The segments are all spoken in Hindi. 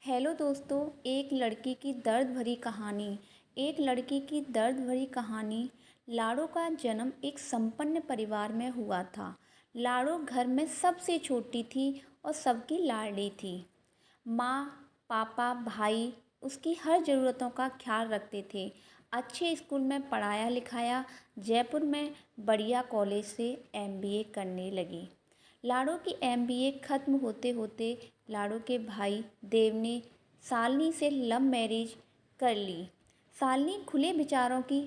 हेलो दोस्तों। एक लड़की की दर्द भरी कहानी। एक लड़की की दर्द भरी कहानी। लाड़ो का जन्म एक संपन्न परिवार में हुआ था। लाड़ो घर में सबसे छोटी थी और सबकी लाडली थी। माँ, पापा, भाई उसकी हर ज़रूरतों का ख्याल रखते थे। अच्छे स्कूल में पढ़ाया लिखाया, जयपुर में बढ़िया कॉलेज से एमबीए करने लगी। लाड़ो की एमबीए ख़त्म होते होते लाड़ो के भाई देव ने शालिनी से लव मैरिज कर ली। शालिनी खुले विचारों की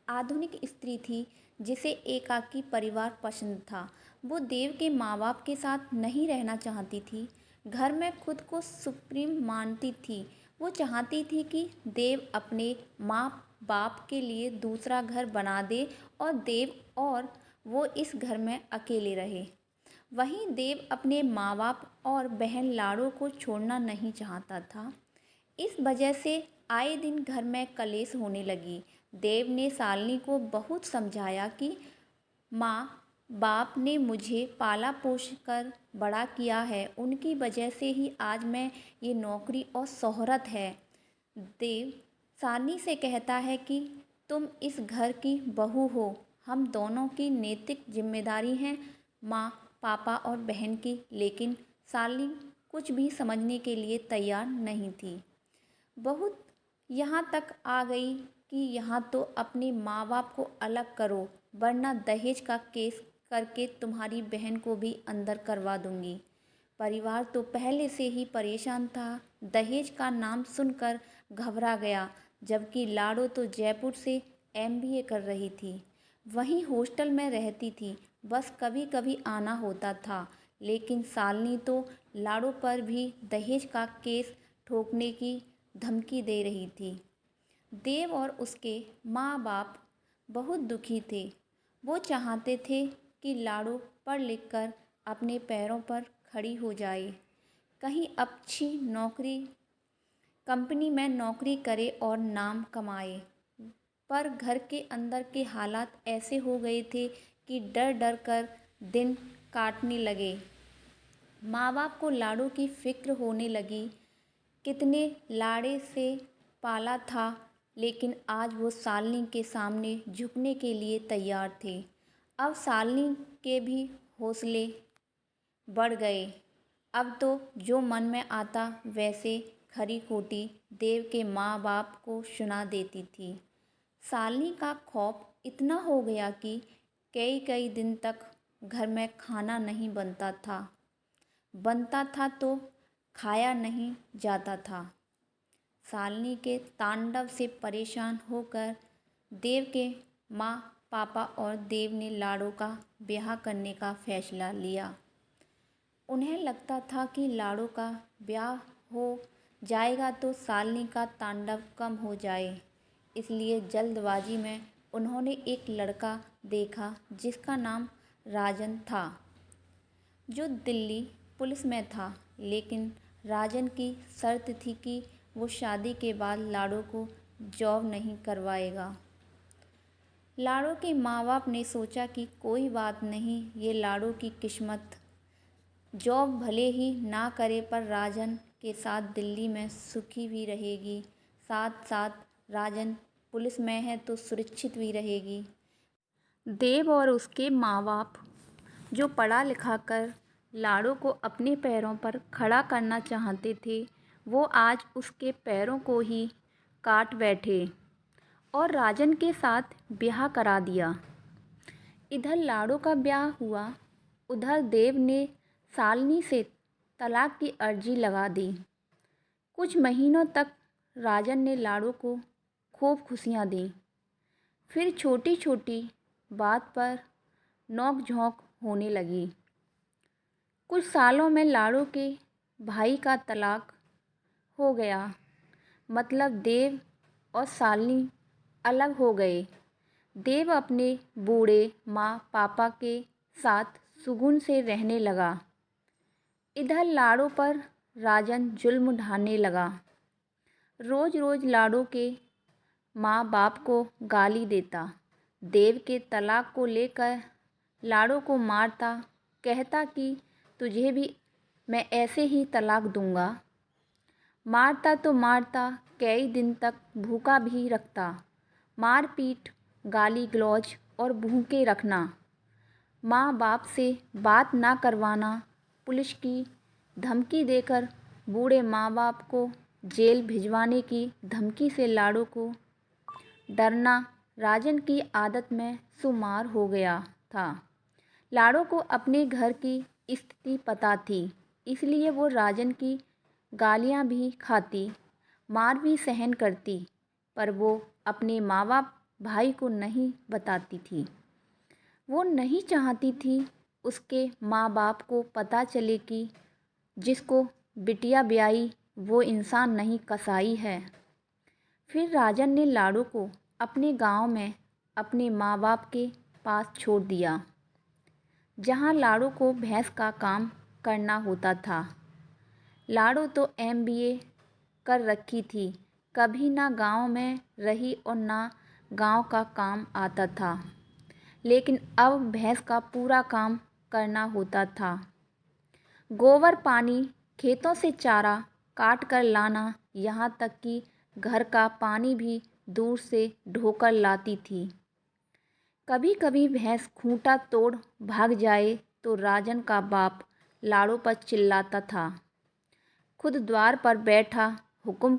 आधुनिक स्त्री थी जिसे एकाकी परिवार पसंद था। वो देव के माँ बाप के साथ नहीं रहना चाहती थी। घर में खुद को सुप्रीम मानती थी। वो चाहती थी कि देव अपने माँ बाप के लिए दूसरा घर बना दे और देव और वो इस घर में अकेले रहे। वहीं देव अपने माँ बाप और बहन लाड़ो को छोड़ना नहीं चाहता था। इस वजह से आए दिन घर में कलेश होने लगी। देव ने शालिनी को बहुत समझाया कि माँ बाप ने मुझे पाला पोस कर बड़ा किया है, उनकी वजह से ही आज मैं ये नौकरी और शोहरत है। देव शालिनी से कहता है कि तुम इस घर की बहू हो, हम दोनों की नैतिक जिम्मेदारी है, माँ, पापा और बहन की। लेकिन शालिनी कुछ भी समझने के लिए तैयार नहीं थी। बहुत यहाँ तक आ गई कि यहाँ तो अपने माँ बाप को अलग करो, वरना दहेज का केस करके तुम्हारी बहन को भी अंदर करवा दूंगी। परिवार तो पहले से ही परेशान था। दहेज का नाम सुनकर घबरा गया। जबकि लाड़ो तो जयपुर से एमबीए कर रही थी, वहीं हॉस्टल में रहती थी, बस कभी कभी आना होता था। लेकिन शालिनी तो लाड़ो पर भी दहेज का केस ठोकने की धमकी दे रही थी। देव और उसके माँ बाप बहुत दुखी थे। वो चाहते थे कि लाड़ो पढ़ लिख कर अपने पैरों पर खड़ी हो जाए, कहीं अच्छी नौकरी कंपनी में नौकरी करे और नाम कमाए। पर घर के अंदर के हालात ऐसे हो गए थे कि डर डर कर दिन काटने लगे। माँ बाप को लाड़ो की फिक्र होने लगी। कितने लाड़े से पाला था, लेकिन आज वो शालिनी के सामने झुकने के लिए तैयार थे। अब शालिनी के भी हौसले बढ़ गए। अब तो जो मन में आता वैसे खरी खोटी देव के माँ बाप को सुना देती थी। शालिनी का खौफ इतना हो गया कि कई कई दिन तक घर में खाना नहीं बनता था। बनता था तो खाया नहीं जाता था। शालिनी के तांडव से परेशान होकर देव के माँ, पापा और देव ने लाड़ो का ब्याह करने का फैसला लिया। उन्हें लगता था कि लाड़ो का ब्याह हो जाएगा तो शालिनी का तांडव कम हो जाए। इसलिए जल्दबाजी में उन्होंने एक लड़का देखा जिसका नाम राजन था, जो दिल्ली पुलिस में था। लेकिन राजन की शर्त थी कि वो शादी के बाद लाड़ो को जॉब नहीं करवाएगा। लाड़ो के माँ बाप ने सोचा कि कोई बात नहीं, ये लाड़ो की किस्मत, जॉब भले ही ना करे पर राजन के साथ दिल्ली में सुखी भी रहेगी। साथ साथ राजन पुलिस में है तो सुरक्षित भी रहेगी। देव और उसके माँ बाप जो पढ़ा लिखा कर लाड़ो को अपने पैरों पर खड़ा करना चाहते थे, वो आज उसके पैरों को ही काट बैठे और राजन के साथ ब्याह करा दिया। इधर लाड़ो का ब्याह हुआ, उधर देव ने शालिनी से तलाक की अर्जी लगा दी। कुछ महीनों तक राजन ने लाड़ो को खूब खुशियाँ दी। फिर छोटी छोटी बात पर नोक झोंक होने लगी। कुछ सालों में लाड़ो के भाई का तलाक हो गया। मतलब देव और शालिनी अलग हो गए। देव अपने बूढ़े माँ पापा के साथ सुकून से रहने लगा। इधर लाड़ो पर राजन जुल्म ढाने लगा। रोज़ रोज़ लाड़ो के माँ बाप को गाली देता। देव के तलाक को लेकर लाड़ो को मारता, कहता कि तुझे भी मैं ऐसे ही तलाक दूंगा। मारता तो मारता, कई दिन तक भूखा भी रखता। मार पीट, गाली गलौज और भूखे रखना, माँ बाप से बात ना करवाना, पुलिस की धमकी देकर बूढ़े माँ बाप को जेल भिजवाने की धमकी से लाड़ो को डरना राजन की आदत में शुमार हो गया था। लाड़ो को अपने घर की स्थिति पता थी, इसलिए वो राजन की गालियाँ भी खाती, मार भी सहन करती, पर वो अपने माँ बाप भाई को नहीं बताती थी। वो नहीं चाहती थी उसके माँ बाप को पता चले कि जिसको बिटिया ब्याई वो इंसान नहीं कसाई है। फिर राजन ने लाड़ो को अपने गांव में अपने माँ बाप के पास छोड़ दिया, जहां लाड़ो को भैंस का काम करना होता था। लाड़ो तो MBA कर रखी थी, कभी ना गांव में रही और ना गांव का काम आता था, लेकिन अब भैंस का पूरा काम करना होता था। गोबर पानी, खेतों से चारा काट कर लाना, यहाँ तक कि घर का पानी भी दूर से ढोकर लाती थी। कभी कभी भैंस खूंटा तोड़ भाग जाए तो राजन का बाप लाड़ो पर चिल्लाता था, खुद द्वार पर बैठा हुक्म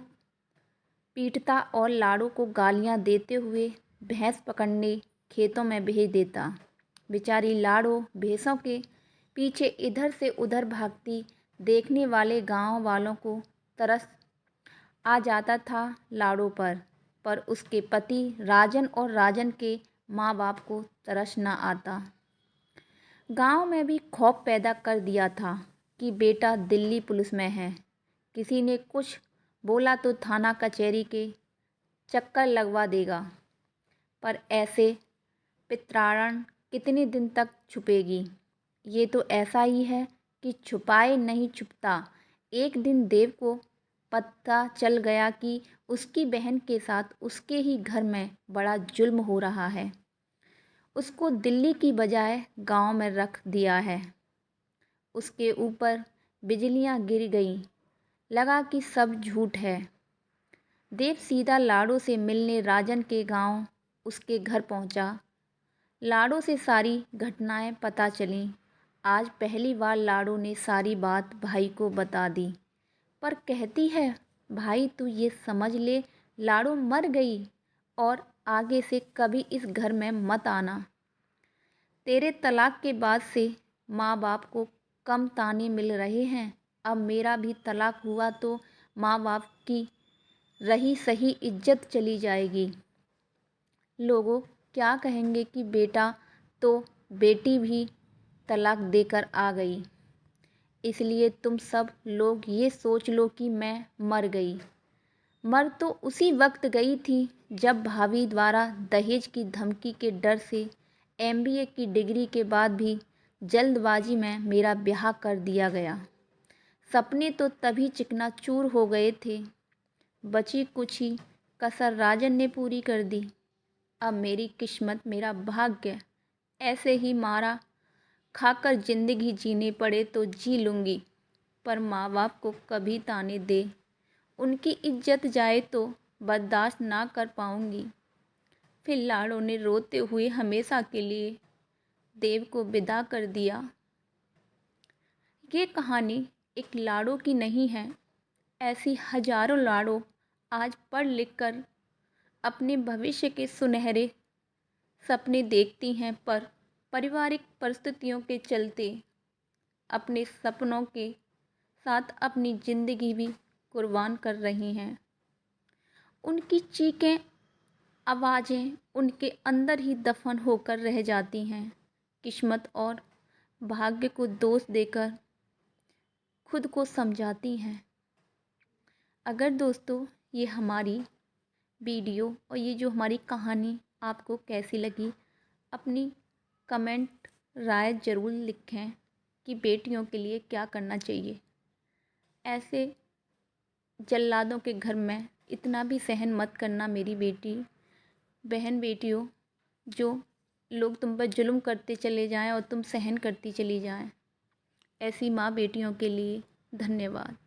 पीटता और लाड़ो को गालियाँ देते हुए भैंस पकड़ने खेतों में भेज देता। बेचारी लाड़ो भैंसों के पीछे इधर से उधर भागती देखने वाले गांव वालों को तरस आ जाता था लाड़ो पर उसके पति राजन और राजन के माँ बाप को तरस न आता। गांव में भी खौफ पैदा कर दिया था कि बेटा दिल्ली पुलिस में है, किसी ने कुछ बोला तो थाना कचहरी के चक्कर लगवा देगा। पर ऐसे पित्रारण कितने दिन तक छुपेगी? ये तो ऐसा ही है कि छुपाए नहीं छुपता। एक दिन देव को पता चल गया कि उसकी बहन के साथ उसके ही घर में बड़ा जुल्म हो रहा है। उसको दिल्ली की बजाय गांव में रख दिया है। उसके ऊपर बिजलियां गिर गईं, लगा कि सब झूठ है। देव सीधा लाड़ो से मिलने राजन के गांव उसके घर पहुंचा। लाड़ो से सारी घटनाएं पता चलीं। आज पहली बार लाड़ो ने सारी बात भाई को बता दी, पर कहती है, भाई तू ये समझ ले, लाड़ो मर गई और आगे से कभी इस घर में मत आना। तेरे तलाक के बाद से माँ बाप को कम ताने मिल रहे हैं, अब मेरा भी तलाक हुआ तो माँ बाप की रही सही इज्जत चली जाएगी। लोगों क्या कहेंगे कि बेटा तो बेटी भी तलाक देकर आ गई, इसलिए तुम सब लोग ये सोच लो कि मैं मर गई। मर तो उसी वक्त गई थी जब भाभी द्वारा दहेज की धमकी के डर से MBA की डिग्री के बाद भी जल्दबाजी में मेरा ब्याह कर दिया गया। सपने तो तभी चिकनाचूर हो गए थे। बची कुछ ही कसर राजन ने पूरी कर दी। अब मेरी किस्मत, मेरा भाग्य ऐसे ही मारा खाकर जिंदगी जीने पड़े तो जी लूँगी, पर माँ बाप को कभी ताने दे उनकी इज्जत जाए तो बर्दाश्त ना कर पाऊँगी। फिर लाड़ो ने रोते हुए हमेशा के लिए देव को विदा कर दिया। ये कहानी एक लाड़ो की नहीं है, ऐसी हजारों लाड़ो आज पढ़ लिख कर अपने भविष्य के सुनहरे सपने देखती हैं, पर पारिवारिक परिस्थितियों के चलते अपने सपनों के साथ अपनी ज़िंदगी भी कुर्बान कर रही हैं। उनकी चीखें, आवाज़ें उनके अंदर ही दफन होकर रह जाती हैं। किस्मत और भाग्य को दोष देकर खुद को समझाती हैं। अगर दोस्तों ये हमारी वीडियो और ये जो हमारी कहानी आपको कैसी लगी, अपनी कमेंट राय ज़रूर लिखें कि बेटियों के लिए क्या करना चाहिए। ऐसे जल्लादों के घर में इतना भी सहन मत करना मेरी बेटी बहन बेटियों, जो लोग तुम पर जुल्म करते चले जाएं और तुम सहन करती चली जाएं। ऐसी माँ बेटियों के लिए धन्यवाद।